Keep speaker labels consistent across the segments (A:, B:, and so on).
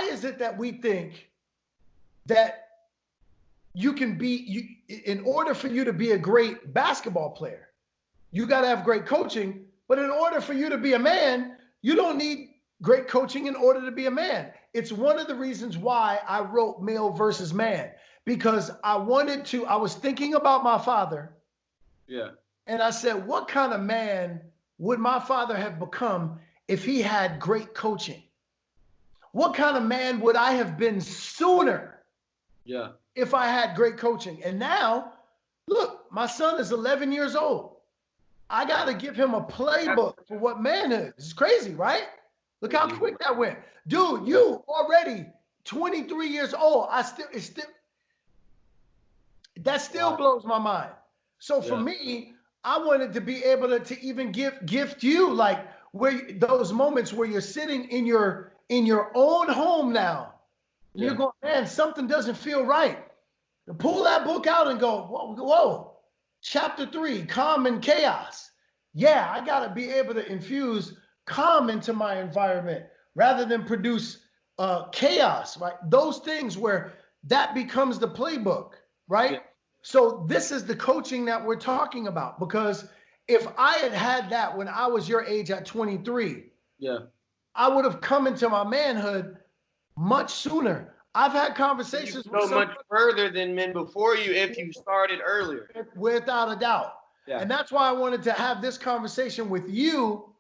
A: why is it that we think that you can be, in order for you to be a great basketball player, you got to have great coaching. But in order for you to be a man, you don't need great coaching in order to be a man. It's one of the reasons why I wrote Male versus Man, because I was thinking about my father.
B: Yeah.
A: And I said, what kind of man would my father have become if he had great coaching? What kind of man would I have been sooner?
B: Yeah.
A: If I had great coaching. And now, look, my son is 11 years old. I got to give him a playbook for what manhood. It's crazy, right? Look how quick that went. Dude, you already 23 years old. That still blows my mind. So for me, I wanted to be able to even gift you, like, where those moments where you're sitting in your own home now. Yeah. You're going, man, something doesn't feel right. Pull that book out and go, whoa. Chapter 3, calm and chaos. Yeah, I got to be able to infuse calm into my environment rather than produce chaos, right? Those things where that becomes the playbook, right? Yeah. So this is the coaching that we're talking about, because if I had had that when I was your age at 23, I would have come into my manhood much sooner. I've had conversations
B: with so much further than men before you if you started earlier.
A: Without a doubt. Yeah. And that's why I wanted to have this conversation with you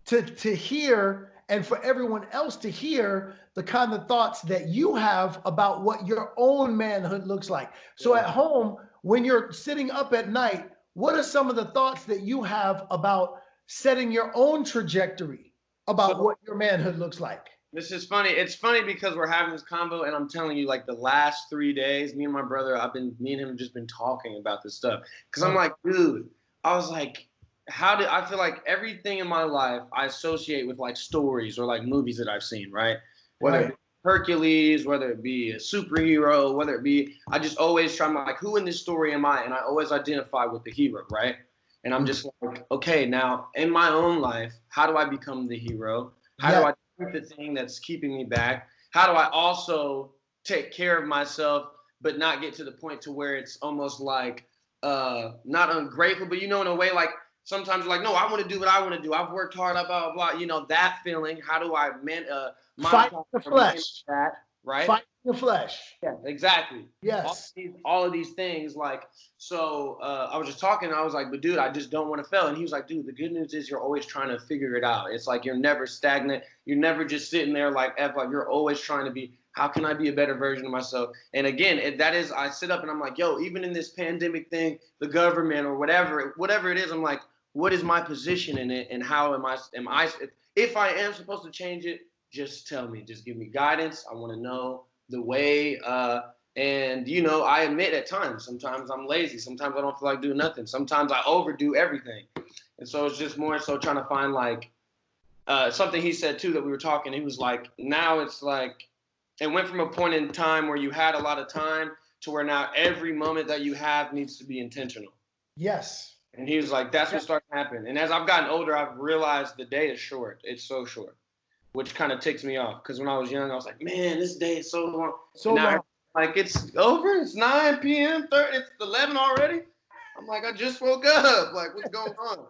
A: to hear, and for everyone else to hear the kind of thoughts that you have about what your own manhood looks like. So at home, when you're sitting up at night, what are some of the thoughts that you have about setting your own trajectory about what your manhood looks like?
B: This is funny. It's funny because we're having this convo, and I'm telling you, like, the last 3 days, me and my brother, me and him have just been talking about this stuff. Because I'm like, dude, I was like, I feel like everything in my life I associate with, like, stories or, like, movies that I've seen, right? Whether it be Hercules, whether it be a superhero, whether it be, I just always try, I'm like, who in this story am I? And I always identify with the hero, right? And I'm just like, okay, now, in my own life, how do I become the hero? How do I the thing that's keeping me back? How do I also take care of myself but not get to the point to where it's almost like not ungrateful, but in a way, like sometimes you're like, no, I want to do what I want to do. I've worked hard, blah, blah, blah. That feeling. How do I
A: fight the flesh?
B: That, right?
A: Fight the flesh.
B: Yeah, exactly.
A: Yes.
B: All of these things, like, so I was just talking, and I was like, but dude, I just don't want to fail. And he was like, dude, the good news is you're always trying to figure it out. It's like you're never stagnant. You're never just sitting there like you're always trying to be, how can I be a better version of myself? And again, I sit up and I'm like, yo, even in this pandemic thing, the government or whatever it is, I'm like, what is my position in it, and how am I if I am supposed to change it, just tell me, just give me guidance. I want to know the way, and I admit at times, sometimes I'm lazy, sometimes I don't feel like doing nothing, sometimes I overdo everything, and so it's just more so trying to find, like, something he said too that we were talking. He was like, now it's like it went from a point in time where you had a lot of time to where now every moment that you have needs to be intentional.
A: Yes.
B: And he was like, that's what started to happen. And as I've gotten older, I've realized the day is short. It's so short, which kind of ticks me off. Because when I was young, I was like, man, this day is so long.
A: So long.
B: Like, it's over. It's 9 p.m. It's 11 already. I'm like, I just woke up. Like, what's going on?